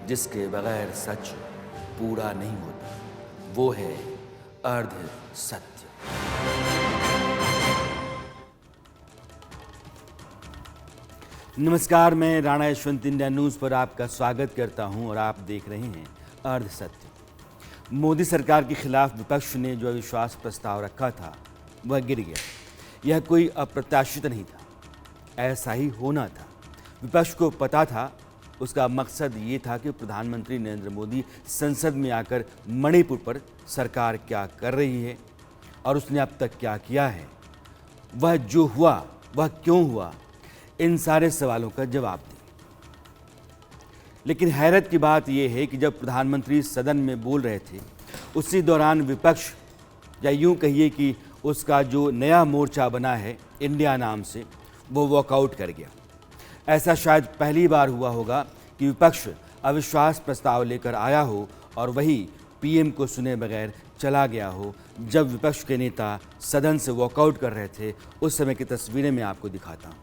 जिसके बगैर सच पूरा नहीं होता, वो है अर्ध सत्य। नमस्कार, मैं राणा यशवंत इंडिया न्यूज़ पर आपका स्वागत करता हूं और आप देख रहे हैं अर्ध सत्य। मोदी सरकार के खिलाफ विपक्ष ने जो अविश्वास प्रस्ताव रखा था वह गिर गया। यह कोई अप्रत्याशित नहीं था, ऐसा ही होना था। विपक्ष को पता था, उसका मकसद ये था कि प्रधानमंत्री नरेंद्र मोदी संसद में आकर मणिपुर पर सरकार क्या कर रही है और उसने अब तक क्या किया है, वह जो हुआ वह क्यों हुआ, इन सारे सवालों का जवाब दें। लेकिन हैरत की बात यह है कि जब प्रधानमंत्री सदन में बोल रहे थे, उसी दौरान विपक्ष, या यूं कहिए कि उसका जो नया मोर्चा बना है इंडिया नाम से, वो वॉकआउट कर गया। ऐसा शायद पहली बार हुआ होगा कि विपक्ष अविश्वास प्रस्ताव लेकर आया हो और वही पीएम को सुने बगैर चला गया हो। जब विपक्ष के नेता सदन से वॉकआउट कर रहे थे, उस समय की तस्वीरें मैं आपको दिखाता हूं।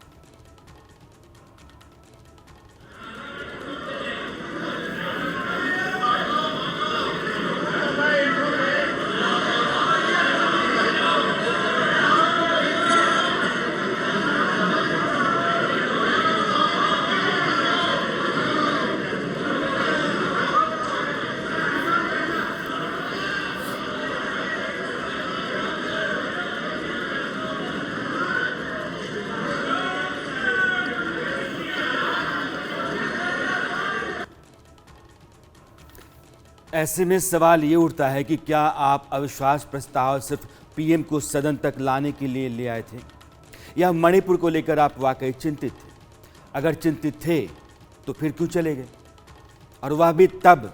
ऐसे में सवाल ये उठता है कि क्या आप अविश्वास प्रस्ताव सिर्फ पीएम को सदन तक लाने के लिए ले आए थे, या मणिपुर को लेकर आप वाकई चिंतित थे? अगर चिंतित थे तो फिर क्यों चले गए, और वह भी तब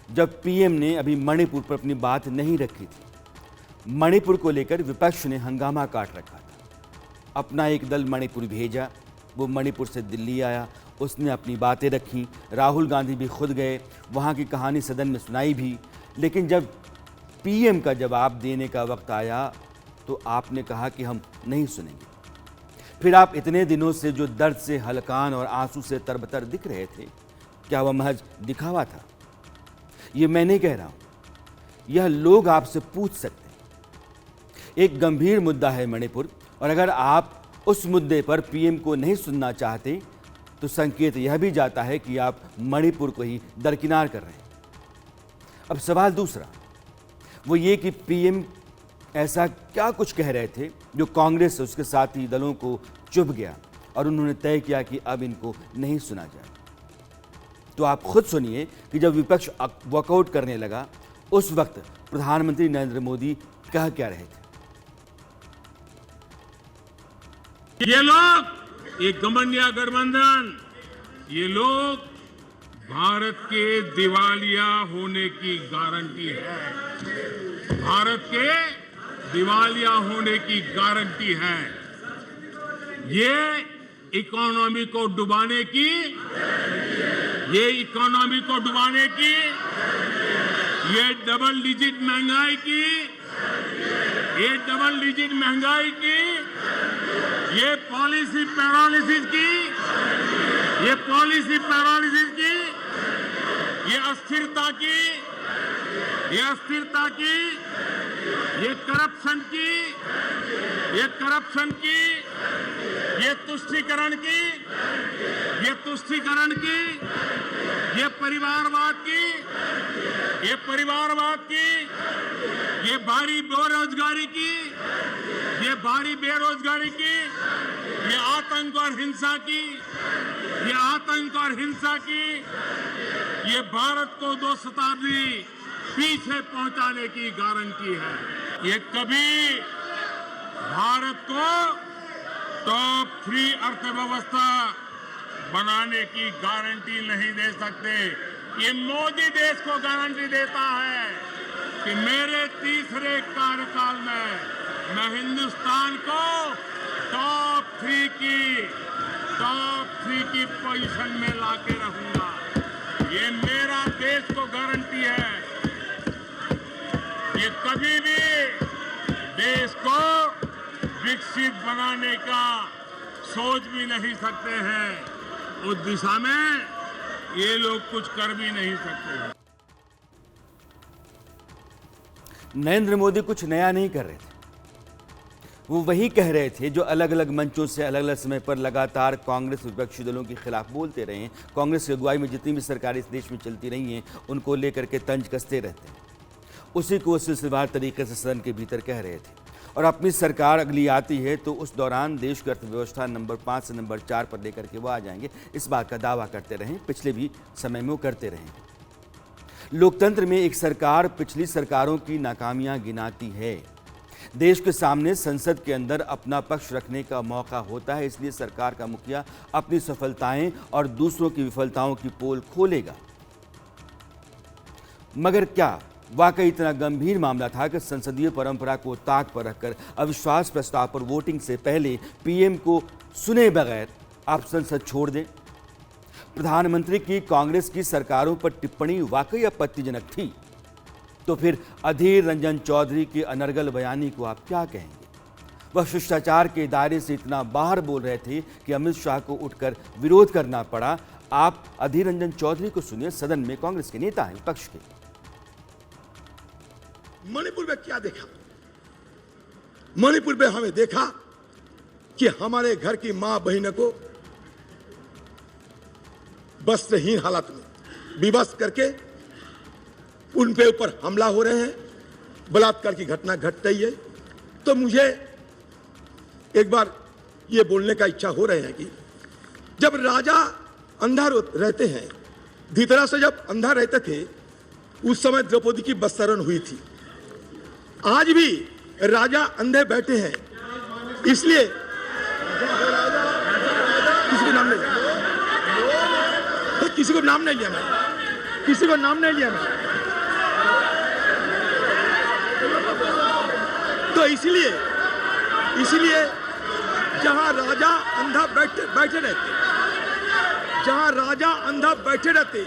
जब पीएम ने अभी मणिपुर पर अपनी बात नहीं रखी थी। मणिपुर को लेकर विपक्ष ने हंगामा काट रखा था। अपना एक दल मणिपुर भेजा, वो मणिपुर से दिल्ली आया, उसने अपनी बातें रखीं। राहुल गांधी भी खुद गए, वहाँ की कहानी सदन में सुनाई भी। लेकिन जब पीएम का जवाब देने का वक्त आया तो आपने कहा कि हम नहीं सुनेंगे। फिर आप इतने दिनों से जो दर्द से हलकान और आंसू से तरबतर दिख रहे थे, क्या वह महज दिखावा था? ये मैं नहीं कह रहा हूँ, यह लोग आपसे पूछ सकते हैं। एक गंभीर मुद्दा है मणिपुर, और अगर आप उस मुद्दे पर पीएम को नहीं सुनना चाहते तो संकेत यह भी जाता है कि आप मणिपुर को ही दरकिनार कर रहे हैं। अब सवाल दूसरा, वो ये कि पीएम ऐसा क्या कुछ कह रहे थे जो कांग्रेस और उसके साथी दलों को चुभ गया और उन्होंने तय किया कि अब इनको नहीं सुना जाए। तो आप खुद सुनिए कि जब विपक्ष वॉकआउट करने लगा, उस वक्त प्रधानमंत्री नरेंद्र मोदी कह क्या रहे थे। ये लोग, ये गठबंधन गठबंधन, ये लोग भारत के दिवालिया होने की गारंटी है। भारत के दिवालिया होने की गारंटी है। ये इकोनॉमी को डुबाने की, ये इकोनॉमी को डुबाने की, ये डबल डिजिट महंगाई की, ये डबल डिजिट महंगाई की, ये पॉलिसी पैरालिसिस की, ये पॉलिसी पैरालिसिस की, ये अस्थिरता की, ये अस्थिरता की, ये करप्शन की, ये करप्शन की, ये तुष्टीकरण की, ये तुष्टीकरण की, ये परिवारवाद की, ये परिवारवाद की, ये भारी बेरोजगारी की, ये भारी बेरोजगारी की, ये आतंक और हिंसा की, ये आतंक और हिंसा की, ये भारत को 2 शताब्दी पीछे पहुंचाने की गारंटी है। ये कभी भारत को टॉप 3 अर्थव्यवस्था बनाने की गारंटी नहीं दे सकते। ये मोदी देश को गारंटी देता है कि मेरे तीसरे कार्यकाल में मैं हिंदुस्तान को टॉप 3 की पोजीशन में लाके रहूंगा। ये मेरा देश को गारंटी है। ये कभी भी देश को विकसित बनाने का सोच भी नहीं सकते हैं। उस दिशा में ये लोग कुछ कर भी नहीं सकते। नरेंद्र मोदी कुछ नया नहीं कर रहे थे, वो वही कह रहे थे जो अलग अलग मंचों से अलग अलग समय पर लगातार कांग्रेस विपक्षी दलों के खिलाफ बोलते रहे हैं। कांग्रेस की अगुवाई में जितनी भी सरकारें इस देश में चलती रही हैं उनको लेकर के तंज कसते रहते हैं, उसी को सिलसिलेवार तरीके से सदन के भीतर कह रहे थे। और अपनी सरकार अगली आती है तो उस दौरान देश की अर्थव्यवस्था नंबर 5 से नंबर 4 पर लेकर के वो आ जाएंगे, इस बात का दावा करते रहें, पिछले भी समय में वो करते रहें। लोकतंत्र में एक सरकार पिछली सरकारों की नाकामियां गिनाती है, देश के सामने संसद के अंदर अपना पक्ष रखने का मौका होता है, इसलिए सरकार का मुखिया अपनी सफलताएं और दूसरों की विफलताओं की पोल खोलेगा। मगर क्या वाकई इतना गंभीर मामला था कि संसदीय परंपरा को ताक पर रखकर अविश्वास प्रस्ताव पर वोटिंग से पहले पीएम को सुने बगैर आप संसद छोड़ दें? प्रधानमंत्री की कांग्रेस की सरकारों पर टिप्पणी वाकई आपत्तिजनक थी, तो फिर अधीर रंजन चौधरी की अनर्गल बयानी को आप क्या कहेंगे? वह शिष्टाचार के दायरे से इतना बाहर बोल रहे थे कि अमित शाह को उठकर विरोध करना पड़ा। आप अधीर रंजन चौधरी को सुनिए, सदन में कांग्रेस के नेता हैं विपक्ष के। मणिपुर में क्या देखा? मणिपुर में हमें देखा कि हमारे घर की मां बहनों को वस्त्रहीन हालत में विवश करके उन पे ऊपर हमला हो रहे हैं, बलात्कार की घटना घट रही है। तो मुझे एक बार ये बोलने का इच्छा हो रहे हैं कि जब राजा अंधा रहते हैं, धृतराष्ट्र जब अंधा रहते थे उस समय द्रौपदी की वस्त्रण हुई थी। आज भी राजा अंधे बैठे हैं, इसलिए किसी को नाम नहीं लिया, किसी को नाम नहीं लिया मैं, किसी को नाम नहीं लिया मैं। तो इसलिए जहां राजा अंधा बैठे रहते, जहां राजा अंधा बैठे रहते,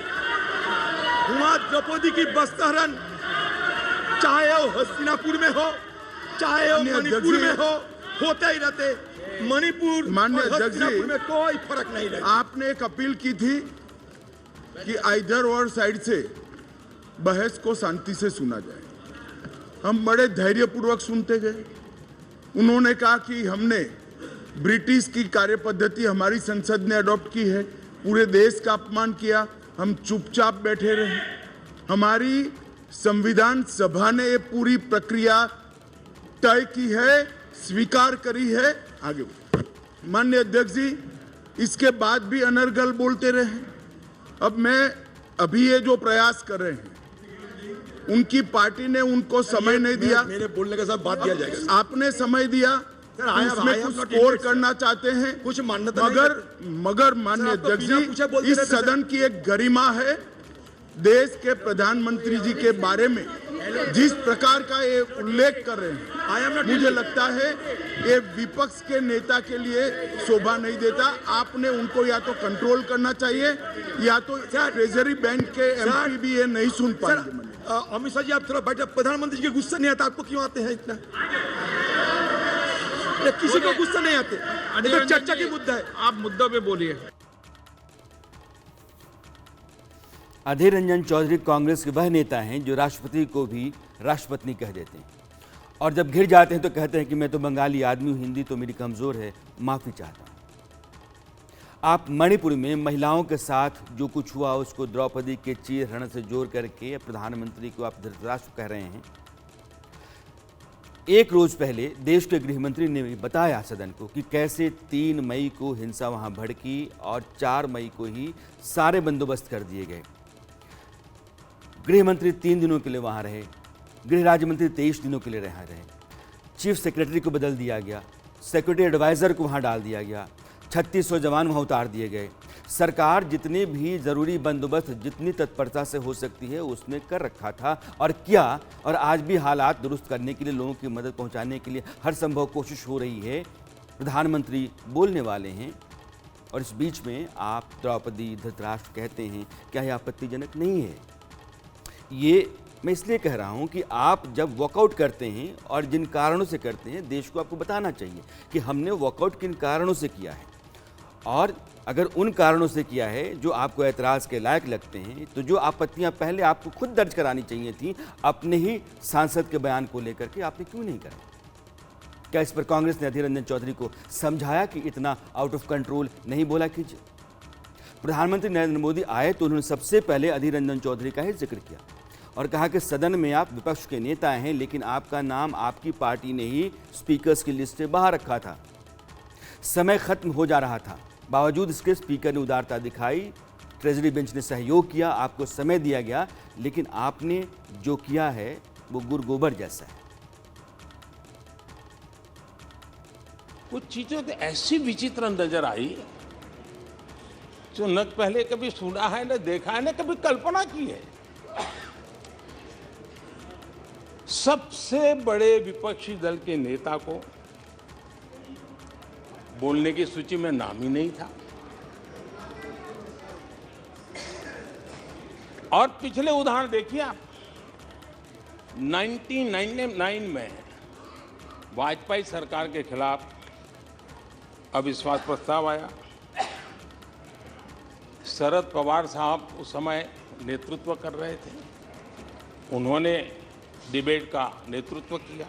वहां द्रौपदी की वस्त्रहरण चाहे वो हस्तिनापुर में हो, चाहे वो मणिपुर में हो, होते ही रहते। मणिपुर और हस्तिनापुर में कोई फर्क नहीं रहता। आपने एक अपील की थी कि आइदर और साइड से बहस को शांति से सुना जाए। हम बड़े धैर्यपूर्वक सुनते गए। उन्होंने कहा कि हमने ब्रिटिश की कार्य पद्धति हमारी संसद ने अडॉप्ट की है, पूरे देश का अपमान किया, हम चुपचाप बैठे रहे। हमारी संविधान सभा ने ये पूरी प्रक्रिया तय की है, स्वीकार करी है। आगे माननीय अध्यक्ष जी, इसके बाद भी अनर्गल बोलते रहे। अब मैं अभी ये जो प्रयास कर रहे हैं, उनकी पार्टी ने उनको समय नहीं दिया। मेरे बोलने के साथ बात दिया जाएगा। आपने समय दिया, उसमें कुछ स्कोर करना चाहते हैं, कुछ मान्यता मगर माननीय अध्यक्ष जी, इस सदन की एक गरिमा है। देश के प्रधानमंत्री जी के बारे में जिस प्रकार का ये उल्लेख कर रहे हैं, मुझे लगता है ये विपक्ष के नेता के लिए शोभा नहीं देता। आपने उनको या तो कंट्रोल करना चाहिए या तो ट्रेजरी बैंक के एमपी भी ये नहीं सुन पाएंगे। अमित शाह जी, आप थोड़ा बैठे। प्रधानमंत्री जी के गुस्सा नहीं आता, आपको क्यों आते हैं इतना? किसी को गुस्सा नहीं आते, तो चर्चा की मुद्दा है, आप मुद्दों पे बोलिए। अधीर रंजन चौधरी कांग्रेस के वह नेता हैं जो राष्ट्रपति को भी राष्ट्रपत्नी कह देते हैं, और जब घिर जाते हैं तो कहते हैं कि मैं तो बंगाली आदमी हूं, हिंदी तो मेरी कमजोर है, माफी चाहता हूं। आप मणिपुर में महिलाओं के साथ जो कुछ हुआ उसको द्रौपदी के चीर हरण से जोड़ करके प्रधानमंत्री को आप धृतराष्ट्र कह रहे हैं। एक रोज पहले देश के गृह मंत्री ने बताया सदन को कि कैसे 3 मई को हिंसा वहां भड़की और 4 मई को ही सारे बंदोबस्त कर दिए गए। गृह मंत्री 3 दिनों के लिए वहां रहे, गृह राज्य मंत्री 23 दिनों के लिए रहे, चीफ सेक्रेटरी को बदल दिया गया, सिक्योरिटी एडवाइजर को वहां डाल दिया गया, 3600 जवान वहां उतार दिए गए। सरकार जितने भी जरूरी बंदोबस्त जितनी तत्परता से हो सकती है उसने कर रखा था और किया, और आज भी हालात दुरुस्त करने के लिए, लोगों की मदद पहुंचाने के लिए हर संभव कोशिश हो रही है। प्रधानमंत्री बोलने वाले हैं और इस बीच में आप द्रौपदी धृतराष्ट्र कहते हैं, क्या यह आपत्तिजनक नहीं है? ये मैं इसलिए कह रहा हूं कि आप जब वॉकआउट करते हैं और जिन कारणों से करते हैं, देश को आपको बताना चाहिए कि हमने वॉकआउट किन कारणों से किया है। और अगर उन कारणों से किया है जो आपको ऐतराज़ के लायक लगते हैं, तो जो आपत्तियां पहले आपको खुद दर्ज करानी चाहिए थी अपने ही सांसद के बयान को लेकर के, आपने क्यों नहीं करा? क्या इस पर कांग्रेस ने अधीर रंजन चौधरी को समझाया कि इतना आउट ऑफ कंट्रोल नहीं बोला कीजिए? प्रधानमंत्री नरेंद्र मोदी आए तो उन्होंने सबसे पहले अधीर रंजन चौधरी का ही जिक्र किया और कहा कि सदन में आप विपक्ष के नेता हैं, लेकिन आपका नाम आपकी पार्टी ने ही स्पीकर्स की लिस्ट से बाहर रखा था। समय खत्म हो जा रहा था, बावजूद इसके स्पीकर ने उदारता दिखाई, ट्रेजरी बेंच ने सहयोग किया, आपको समय दिया गया, लेकिन आपने जो किया है वो गुड़ गोबर जैसा है। कुछ चीजें तो ऐसी विचित्र नजर आई जो न पहले कभी सुना है, न देखा है, न कभी कल्पना की है। सबसे बड़े विपक्षी दल के नेता को बोलने की सूची में नाम ही नहीं था। और पिछले उदाहरण देखिए आप, 1999 में वाजपेयी सरकार के खिलाफ अविश्वास प्रस्ताव आया। शरद पवार साहब उस समय नेतृत्व कर रहे थे, उन्होंने डिबेट का नेतृत्व किया।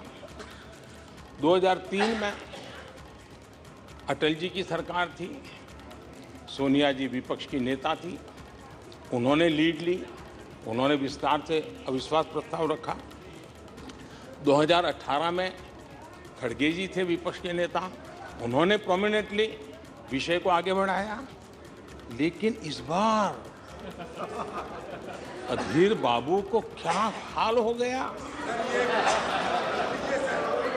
2003 में अटल जी की सरकार थी, सोनिया जी विपक्ष की नेता थी, उन्होंने लीड ली, उन्होंने विस्तार से अविश्वास प्रस्ताव रखा। 2018 में खड़गे जी थे विपक्ष के नेता, उन्होंने प्रोमिनेंटली विषय को आगे बढ़ाया। लेकिन इस बार अधीर बाबू को क्या हाल हो गया,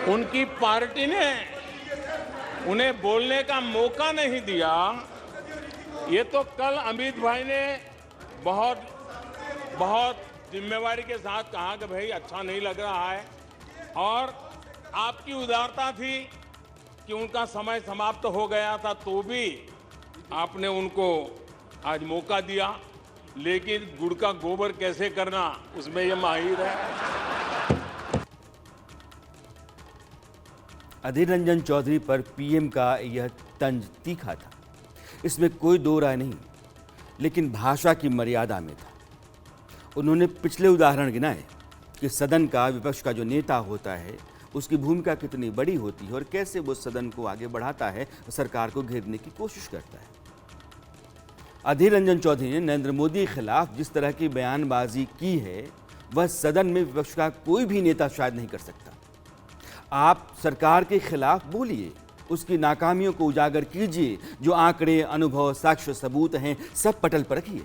उनकी पार्टी ने उन्हें बोलने का मौका नहीं दिया। ये तो कल अमित भाई ने बहुत जिम्मेवारी के साथ कहा कि भाई अच्छा नहीं लग रहा है, और आपकी उदारता थी कि उनका समय समाप्त हो गया था तो भी आपने उनको आज मौका दिया। लेकिन गुड़ का गोबर कैसे करना, उसमें ये माहिर है। अधीर रंजन चौधरी पर पीएम का यह तंज तीखा था, इसमें कोई दो राय नहीं, लेकिन भाषा की मर्यादा में था। उन्होंने पिछले उदाहरण गिनाए कि सदन का विपक्ष का जो नेता होता है उसकी भूमिका कितनी बड़ी होती है और कैसे वो सदन को आगे बढ़ाता है, सरकार को घेरने की कोशिश करता है। अधीर रंजन चौधरी ने नरेंद्र मोदी के खिलाफ जिस तरह की बयानबाजी की है वह सदन में विपक्ष का कोई भी नेता शायद नहीं कर सकता। आप सरकार के खिलाफ बोलिए, उसकी नाकामियों को उजागर कीजिए, जो आंकड़े, अनुभव, साक्ष्य, सबूत हैं सब पटल पर रखिए।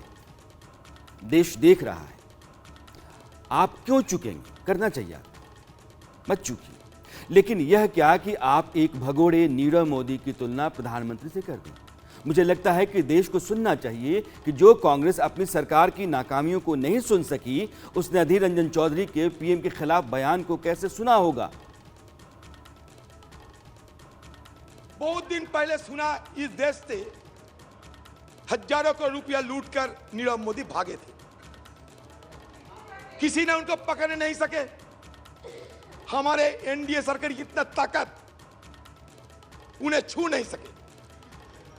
देश देख रहा है, आप क्यों चुकेंगे? करना चाहिए, मत चूकिए। लेकिन यह क्या कि आप एक भगोड़े नीरव मोदी की तुलना प्रधानमंत्री से कर दें। मुझे लगता है कि देश को सुनना चाहिए कि जो कांग्रेस अपनी सरकार की नाकामियों को नहीं सुन सकी, उसने अधीर रंजन चौधरी के पीएम के खिलाफ बयान को कैसे सुना होगा। बहुत दिन पहले सुना इस देश से हजारों करोड़ रुपया लूटकर नीरव मोदी भागे थे, किसी ने उनको पकड़ नहीं सके। हमारे एनडीए सरकार की इतना ताकत, उन्हें छू नहीं सके।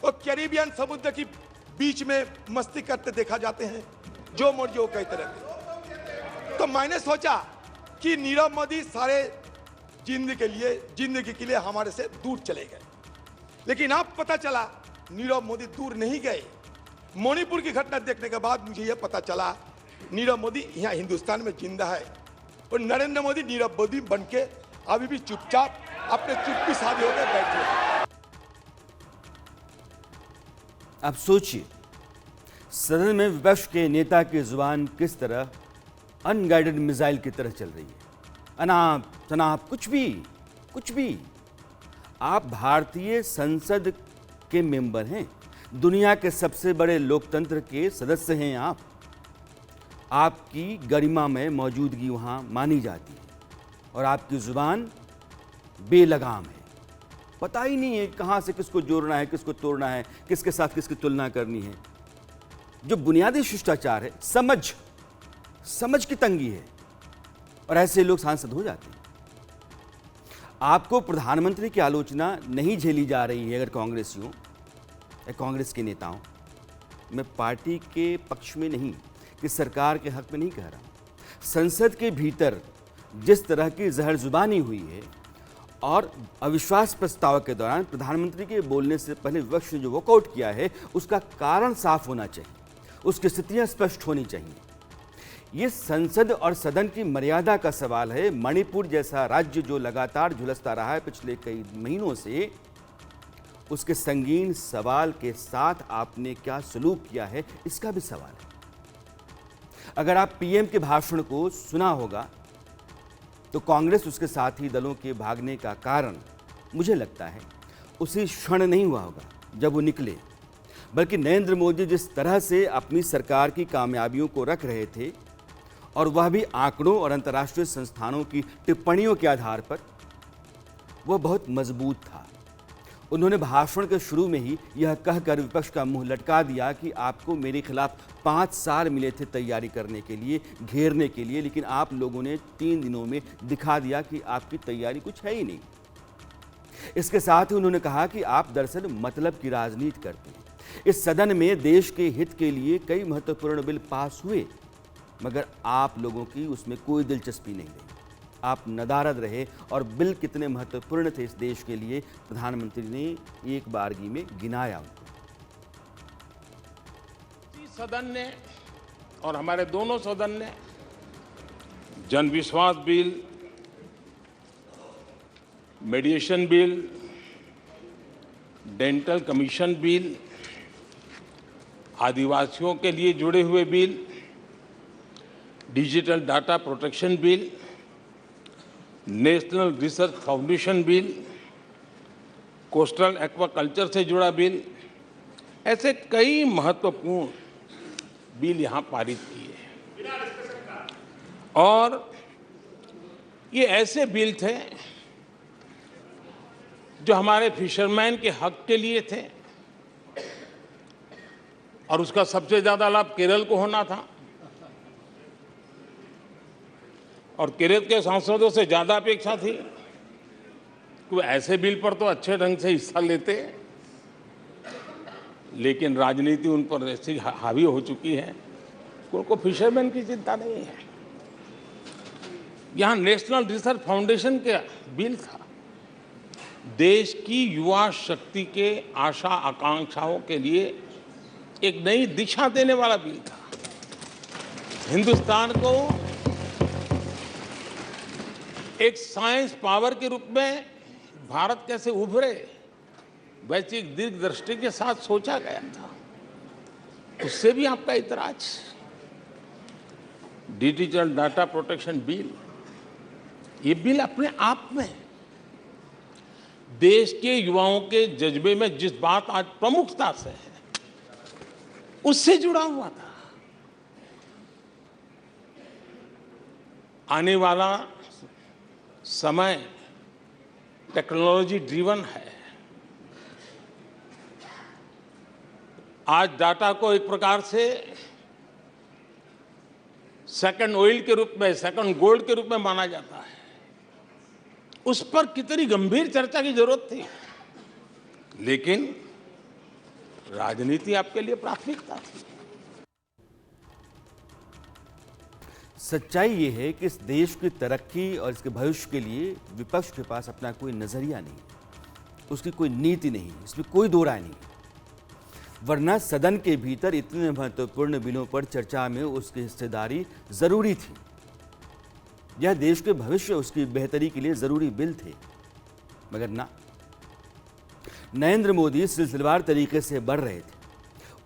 और कैरिबियन समुद्र की बीच में मस्ती करते देखा जाते हैं, जो मर्जी वो कहते रहते। तो मैंने सोचा कि नीरव मोदी सारे जिंदगी के लिए हमारे से दूर चले गए, लेकिन अब पता चला नीरव मोदी दूर नहीं गए। मणिपुर की घटना देखने के बाद मुझे यह पता चला नीरव मोदी यहाँ हिंदुस्तान में जिंदा है, और नरेंद्र मोदी नीरव मोदी बनके अभी भी चुपचाप अपने चुप्पी साधे होकर बैठे हैं। अब सोचिए, सदन में विपक्ष के नेता की जुबान किस तरह अनगाइडेड मिसाइल की तरह चल रही है। अनाप शनाप कुछ भी। आप भारतीय संसद के मेंबर हैं, दुनिया के सबसे बड़े लोकतंत्र के सदस्य हैं आप। आपकी गरिमा में मौजूदगी वहाँ मानी जाती है और आपकी जुबान बेलगाम है। पता ही नहीं है कहाँ से किसको जोड़ना है, किसको तोड़ना है, किसके साथ किसकी तुलना करनी है। जो बुनियादी शिष्टाचार है, समझ की तंगी है, और ऐसे लोग सांसद हो जाते हैं। आपको प्रधानमंत्री की आलोचना नहीं झेली जा रही है अगर कांग्रेसियों, या कांग्रेस के नेताओं, मैं पार्टी के पक्ष में नहीं कि सरकार के हक में नहीं कह रहा हूँ। संसद के भीतर जिस तरह की जहर जुबानी हुई है और अविश्वास प्रस्ताव के दौरान प्रधानमंत्री के बोलने से पहले विपक्ष ने जो वॉकआउट किया है, उसका कारण साफ होना चाहिए, उसकी स्थितियां स्पष्ट होनी चाहिए। ये संसद और सदन की मर्यादा का सवाल है। मणिपुर जैसा राज्य जो लगातार झुलसता रहा है पिछले कई महीनों से, उसके संगीन सवाल के साथ आपने क्या सलूक किया है, इसका भी सवाल है। अगर आप पीएम के भाषण को सुना होगा तो कांग्रेस उसके साथी दलों के भागने का कारण मुझे लगता है उसी क्षण नहीं हुआ होगा जब वो निकले, बल्कि नरेंद्र मोदी जिस तरह से अपनी सरकार की कामयाबियों को रख रहे थे, और वह भी आंकड़ों और अंतर्राष्ट्रीय संस्थानों की टिप्पणियों के आधार पर, वह बहुत मजबूत था। उन्होंने भाषण के शुरू में ही यह कहकर विपक्ष का मुंह लटका दिया कि आपको मेरे खिलाफ 5 साल मिले थे तैयारी करने के लिए, घेरने के लिए, लेकिन आप लोगों ने 3 दिनों में दिखा दिया कि आपकी तैयारी कुछ है ही नहीं। इसके साथ ही उन्होंने कहा कि आप दरअसल मतलब की राजनीति करते हैं। इस सदन में देश के हित के लिए कई महत्वपूर्ण बिल पास हुए, मगर आप लोगों की उसमें कोई दिलचस्पी नहीं रही। आप नदारद रहे और बिल कितने महत्वपूर्ण थे इस देश के लिए, प्रधानमंत्री ने एक बारगी में गिनाया उनको। सदन ने और हमारे दोनों सदन ने जन विश्वास bill, मेडिएशन bill, dental commission bill, आदिवासियों के लिए जुड़े हुए bill, digital data protection bill, national research foundation bill, coastal aquaculture से जुड़ा बिल, ऐसे कई महत्वपूर्ण बिल यहां पारित किए। और ये ऐसे बिल थे जो हमारे फिशरमैन के हक के लिए थे, और उसका सबसे ज्यादा लाभ केरल को होना था। और केरल के सांसदों से ज्यादा अपेक्षा थी कि ऐसे बिल पर तो अच्छे ढंग से हिस्सा लेते, लेकिन राजनीति उन पर ऐसी हावी हो चुकी है कि उनको फिशरमैन की चिंता नहीं है। यहां नेशनल रिसर्च फाउंडेशन का बिल था, देश की युवा शक्ति के आशा आकांक्षाओं के लिए एक नई दिशा देने वाला बिल था। हिंदुस्तान को एक साइंस पावर के रूप में भारत कैसे उभरे, वैसी एक दीर्घ दृष्टि के साथ सोचा गया था। उससे भी आपका इतराज। डिजिटल डाटा प्रोटेक्शन बिल, ये बिल अपने आप में देश के युवाओं के जज्बे में जिस बात आज प्रमुखता से है, उससे जुड़ा हुआ था। आने वाला समय टेक्नोलॉजी ड्रिवन है। आज डाटा को एक प्रकार से सेकंड ऑयल के रूप में, सेकंड गोल्ड के रूप में माना जाता है। उस पर कितनी गंभीर चर्चा की जरूरत थी, लेकिन राजनीति आपके लिए प्राथमिकता थी। सच्चाई ये है कि इस देश की तरक्की और इसके भविष्य के लिए विपक्ष के पास अपना कोई नजरिया नहीं, उसकी कोई नीति नहीं, इसमें कोई दो राय नहीं। वरना सदन के भीतर इतने महत्वपूर्ण बिलों पर चर्चा में उसकी हिस्सेदारी जरूरी थी। यह देश के भविष्य, उसकी बेहतरी के लिए जरूरी बिल थे, मगर ना। नरेंद्र मोदी सिलसिलेवार तरीके से बढ़ रहे थे।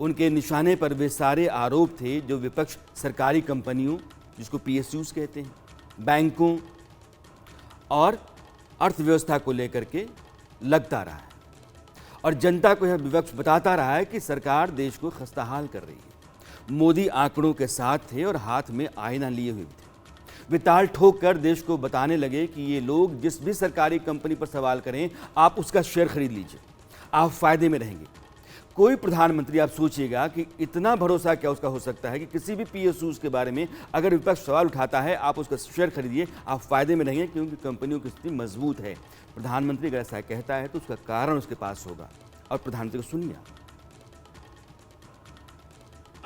उनके निशाने पर वे सारे आरोप थे जो विपक्ष सरकारी कंपनियों, जिसको पीएसयूज कहते हैं, बैंकों और अर्थव्यवस्था को लेकर के लगता रहा है, और जनता को यह विपक्ष बताता रहा है कि सरकार देश को खस्ताहाल कर रही है। मोदी आंकड़ों के साथ थे और हाथ में आईना लिए हुए थे। वे ताल ठोक कर देश को बताने लगे कि ये लोग जिस भी सरकारी कंपनी पर सवाल करें, आप उसका शेयर खरीद लीजिए, आप फायदे में रहेंगे। कोई प्रधानमंत्री, आप सोचिएगा कि इतना भरोसा क्या उसका हो सकता है कि किसी भी पीएसयूज के बारे में अगर विपक्ष सवाल उठाता है, आप उसका शेयर खरीदिए, आप फायदे में रहेंगे, क्योंकि कंपनियों की स्थिति मजबूत है। प्रधानमंत्री अगर ऐसा कहता है तो उसका कारण उसके पास होगा, और प्रधानमंत्री को सुनिए।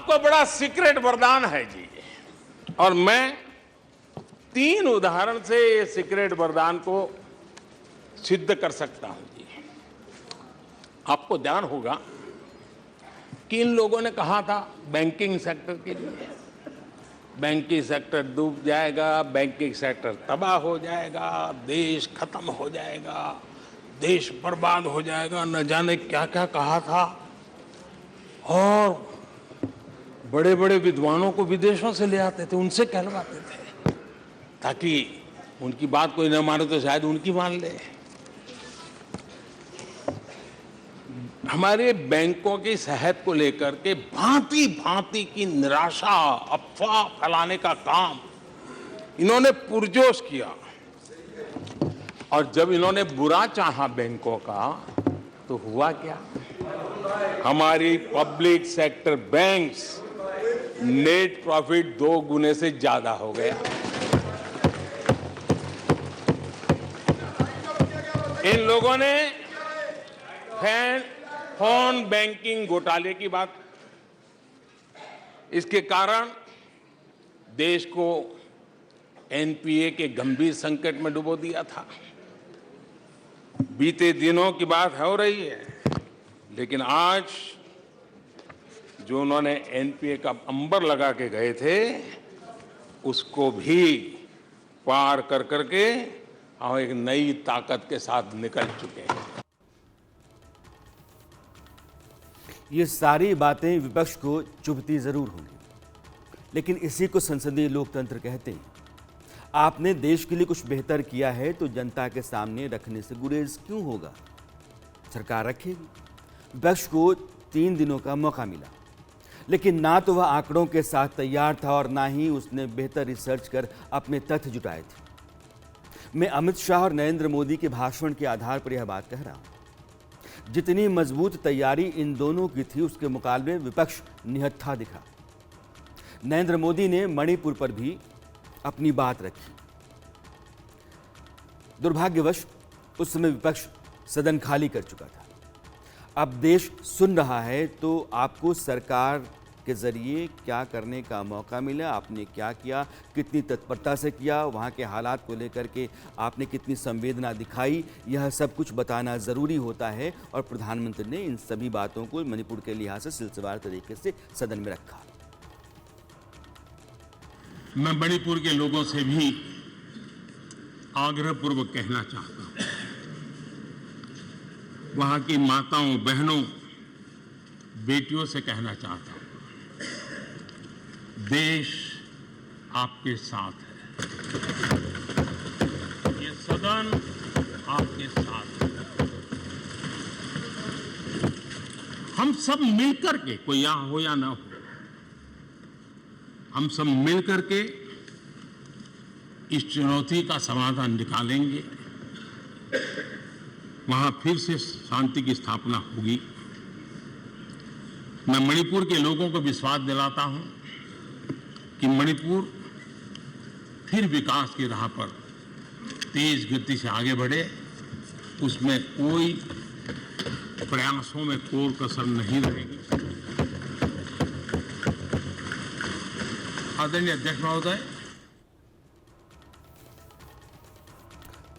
आपको बड़ा सीक्रेट वरदान है जी, और मैं 3 उदाहरण से ये सीक्रेट वरदान को सिद्ध कर सकता हूं जी। आपको ध्यान होगा कि इन लोगों ने कहा था बैंकिंग सेक्टर के लिए, बैंकिंग सेक्टर डूब जाएगा, बैंकिंग सेक्टर तबाह हो जाएगा, देश खत्म हो जाएगा, देश बर्बाद हो जाएगा, न जाने क्या क्या कहा था। और बड़े बड़े विद्वानों को विदेशों से ले आते थे, उनसे कहलवाते थे, ताकि उनकी बात कोई न माने तो शायद उनकी मान ले। हमारे बैंकों की सेहत को लेकर के भांति भांति की निराशा, अफवाह फैलाने का काम इन्होंने पुरजोश किया। और जब इन्होंने बुरा चाहा बैंकों का, तो हुआ क्या? हमारी public sector banks net profit 2 गुने से ज्यादा हो गया। इन लोगों ने फोन बैंकिंग घोटाले की बात, इसके कारण देश को एनपीए के गंभीर संकट में डुबो दिया था। बीते दिनों की बात हो रही है, लेकिन आज जो उन्होंने एनपीए का अंबर लगा के गए थे, उसको भी पार कर करके हम एक नई ताकत के साथ निकल चुके हैं। ये सारी बातें विपक्ष को चुभती जरूर होंगी, लेकिन इसी को संसदीय लोकतंत्र कहते हैं। आपने देश के लिए कुछ बेहतर किया है तो जनता के सामने रखने से गुरेज क्यों होगा? सरकार रखेगी। विपक्ष को 3 दिनों का मौका मिला, लेकिन ना तो वह आंकड़ों के साथ तैयार था और ना ही उसने बेहतर रिसर्च कर अपने तथ्य जुटाए थे। मैं अमित शाह और नरेंद्र मोदी के भाषण के आधार पर यह बात कह रहा हूं। जितनी मजबूत तैयारी इन दोनों की थी, उसके मुकाबले में विपक्ष निहत्था दिखा। नरेंद्र मोदी ने मणिपुर पर भी अपनी बात रखी। दुर्भाग्यवश उस समय विपक्ष सदन खाली कर चुका था। अब देश सुन रहा है, तो आपको सरकार के जरिए क्या करने का मौका मिला, आपने क्या किया, कितनी तत्परता से किया, वहाँ के हालात को लेकर के आपने कितनी संवेदना दिखाई, यह सब कुछ बताना ज़रूरी होता है। और प्रधानमंत्री ने इन सभी बातों को मणिपुर के लिहाज से सिलसिलेवार तरीके से सदन में रखा। मैं मणिपुर के लोगों से भी आग्रहपूर्वक कहना चाहता हूं, वहां की माताओं, बहनों, बेटियों से कहना चाहता हूं, देश आपके साथ है, ये सदन आपके साथ है। हम सब मिलकर के, कोई यहां हो या ना हो, हम सब मिलकर के इस चुनौती का समाधान निकालेंगे। वहां फिर से शांति की स्थापना होगी। मैं मणिपुर के लोगों को विश्वास दिलाता हूं कि मणिपुर फिर विकास की राह पर तेज गति से आगे बढ़े, उसमें कोई प्रयासों में कोर कसर नहीं रहेगी। आदरणीय अध्यक्ष महोदय,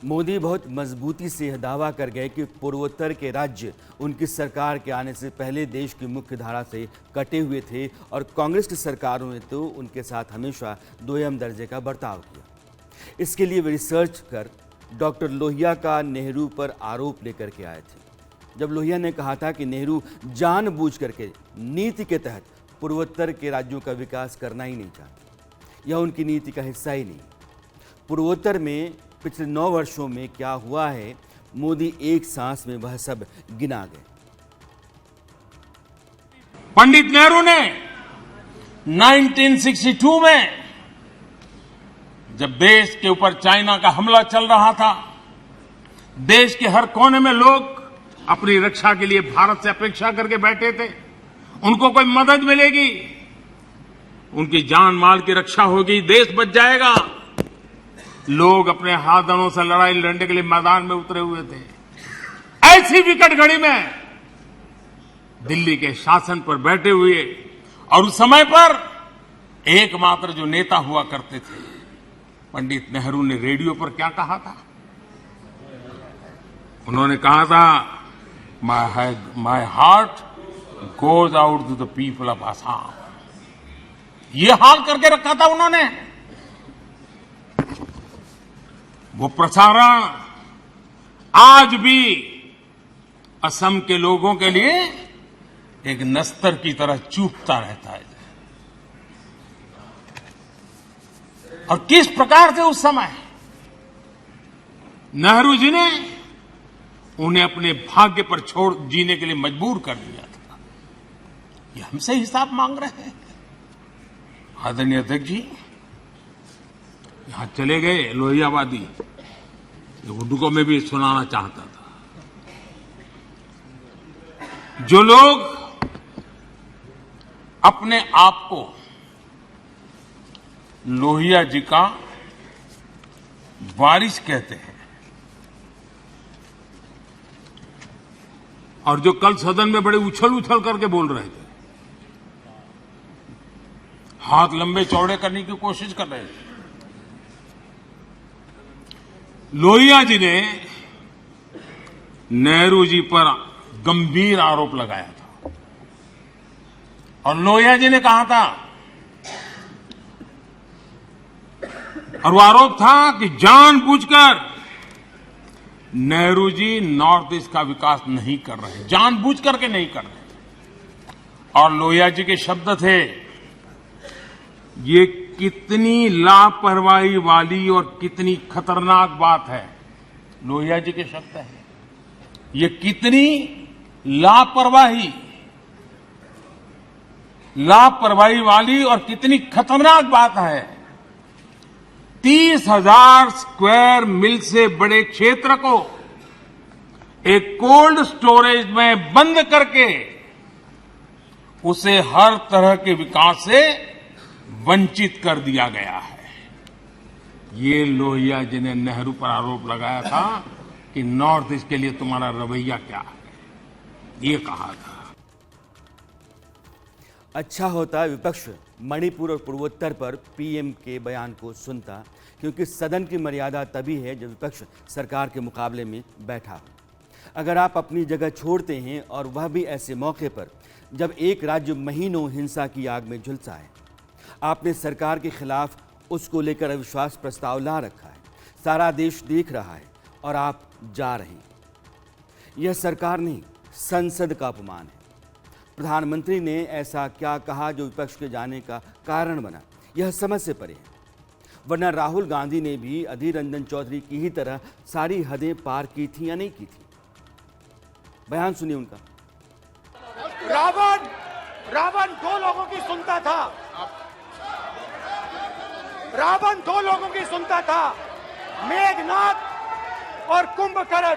मोदी बहुत मजबूती से यह दावा कर गए कि पूर्वोत्तर के राज्य उनकी सरकार के आने से पहले देश की मुख्य धारा से कटे हुए थे और कांग्रेस की सरकारों ने तो उनके साथ हमेशा दोयम दर्जे का बर्ताव किया। इसके लिए वे रिसर्च कर डॉक्टर लोहिया का नेहरू पर आरोप लेकर के आए थे। जब लोहिया ने कहा था कि नेहरू जानबूझ करके नीति के तहत पूर्वोत्तर के राज्यों का विकास करना ही नहीं चाहते, यह उनकी नीति का हिस्सा ही नहीं। पूर्वोत्तर में पिछले 9 वर्षों में क्या हुआ है, मोदी एक सांस में वह सब गिना गए। पंडित नेहरू ने 1962 में, जब देश के ऊपर चाइना का हमला चल रहा था, देश के हर कोने में लोग अपनी रक्षा के लिए भारत से अपेक्षा करके बैठे थे, उनको कोई मदद मिलेगी, उनकी जान माल की रक्षा होगी, देश बच जाएगा। लोग अपने हाथों से लड़ाई लड़ने के लिए मैदान में उतरे हुए थे। ऐसी विकट घड़ी में दिल्ली के शासन पर बैठे हुए और उस समय पर एकमात्र जो नेता हुआ करते थे, पंडित नेहरू ने रेडियो पर क्या कहा था? उन्होंने कहा था, my heart goes out to the people of Assam. ये हाल करके रखा था उन्होंने। वो प्रसारण आज भी असम के लोगों के लिए एक नस्तर की तरह चूकता रहता है। और किस प्रकार से उस समय नेहरू जी ने उन्हें अपने भाग्य पर छोड़ जीने के लिए मजबूर कर दिया था। ये हमसे हिसाब मांग रहे हैं। आदरणीय अध्यक्ष जी यहां चले गए लोहियावादी, उर्दू को मैं भी सुनाना चाहता था। जो लोग अपने आप को लोहिया जी का वारिस कहते हैं और जो कल सदन में बड़े उछल उछल करके बोल रहे थे, हाथ लंबे चौड़े करने की कोशिश कर रहे थे, लोहिया जी ने नेहरू जी पर गंभीर आरोप लगाया था और लोहिया जी ने कहा था, और वो आरोप था कि जानबूझकर नेहरू जी नॉर्थ ईस्ट का विकास नहीं कर रहे, जानबूझ करके नहीं कर रहे। और लोहिया जी के शब्द थे, ये कितनी लापरवाही वाली और कितनी खतरनाक बात है। लोहिया जी के शब्द हैं, ये कितनी लापरवाही वाली और कितनी खतरनाक बात है। 30,000 स्क्वायर मील से बड़े क्षेत्र को एक कोल्ड स्टोरेज में बंद करके उसे हर तरह के विकास से वंचित कर दिया गया है। ये लोहिया जी ने नेहरू पर आरोप लगाया था कि नॉर्थ ईस्ट के लिए तुम्हारा रवैया क्या है, ये कहा था। अच्छा होता विपक्ष मणिपुर और पूर्वोत्तर पर पीएम के बयान को सुनता, क्योंकि सदन की मर्यादा तभी है जब विपक्ष सरकार के मुकाबले में बैठा हो। अगर आप अपनी जगह छोड़ते हैं और वह भी ऐसे मौके पर जब एक राज्य महीनों हिंसा की आग में झुलसा है, आपने सरकार के खिलाफ उसको लेकर अविश्वास प्रस्ताव ला रखा है, सारा देश देख रहा है और आप जा रहे हैं। यह सरकार नहीं, संसद का अपमान है। प्रधानमंत्री ने ऐसा क्या कहा जो विपक्ष के जाने का कारण बना, यह समझ से परे है। वरना राहुल गांधी ने भी अधीर रंजन चौधरी की ही तरह सारी हदें पार की थी या नहीं की थी। बयान सुनिए उनका। रावण दो लोगों की सुनता था, रावण दो लोगों की सुनता था, मेघनाथ और कुंभकर्ण।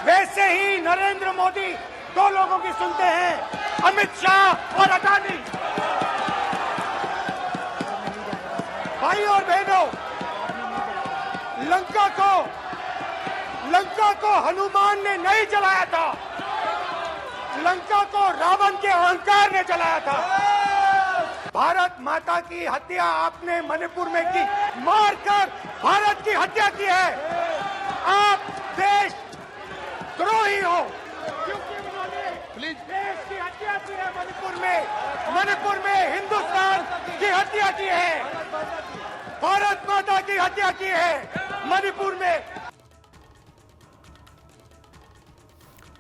वैसे ही नरेंद्र मोदी दो लोगों की सुनते हैं, अमित शाह और अडानी। भाई और बहनों, लंका को हनुमान ने नहीं जलाया था, लंका को रावण के अहंकार ने जलाया था। भारत माता की हत्या आपने मणिपुर में की, मारकर भारत की हत्या की है। आप देश द्रोही हो, क्योंकि उन्होंने देश की हत्या की है। मणिपुर में हिंदुस्तान की हत्या की है, भारत माता की हत्या की है मणिपुर में।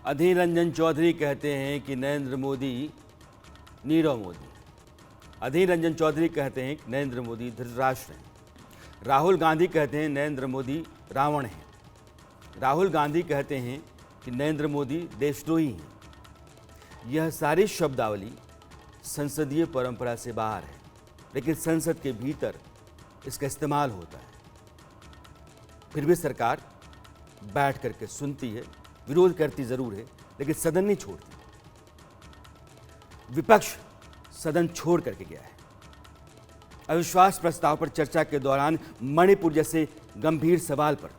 अधीर रंजन चौधरी कहते हैं कि नरेंद्र मोदी नीरव मोदी। अधीर रंजन चौधरी कहते हैं कि नरेंद्र मोदी धृतराष्ट्र हैं। राहुल गांधी कहते हैं नरेंद्र मोदी रावण हैं। राहुल गांधी कहते हैं कि नरेंद्र मोदी देशद्रोही हैं। यह सारी शब्दावली संसदीय परंपरा से बाहर है, लेकिन संसद के भीतर इसका इस्तेमाल होता है। फिर भी सरकार बैठ करके सुनती है, विरोध करती जरूर है, लेकिन सदन नहीं छोड़ती। विपक्ष सदन छोड़ करके गया है। अविश्वास प्रस्ताव पर चर्चा के दौरान मणिपुर जैसे गंभीर सवाल पर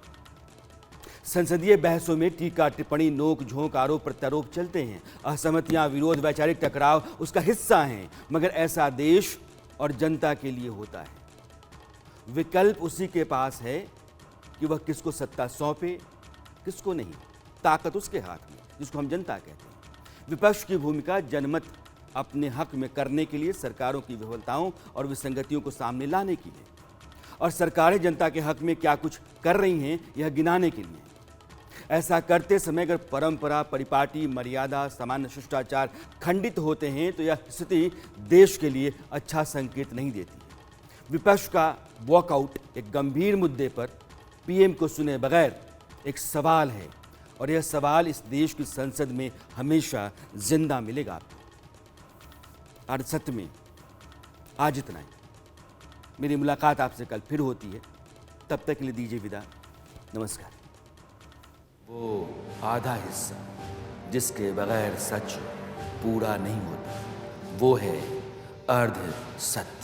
संसदीय बहसों में टीका टिप्पणी नोक झोंक आरोप प्रत्यारोप चलते हैं। असहमतियां विरोध वैचारिक टकराव उसका हिस्सा हैं, मगर ऐसा देश और जनता के लिए होता है। विकल्प उसी के पास है कि वह किसको सत्ता सौंपे किसको नहीं। ताकत उसके हाथ में, जिसको हम जनता कहते हैं। विपक्ष की भूमिका जनमत अपने हक में करने के लिए, सरकारों की विफलताओं और विसंगतियों को सामने लाने के लिए, और सरकारें जनता के हक में क्या कुछ कर रही हैं यह गिनाने के लिए। ऐसा करते समय अगर परंपरा, परिपाटी, मर्यादा, सामान्य शिष्टाचार खंडित होते हैं तो यह स्थिति देश के लिए अच्छा संकेत नहीं देती। विपक्ष का वॉकआउट एक गंभीर मुद्दे पर पीएम को सुने बगैर एक सवाल है, और यह सवाल इस देश की संसद में हमेशा जिंदा मिलेगा आपको। आज सत्य में आज इतना ही। मेरी मुलाकात आपसे कल फिर होती है, तब तक के लिए दीजिए विदा। नमस्कार। वो आधा हिस्सा जिसके बगैर सच पूरा नहीं होता, वो है अर्ध सत्य।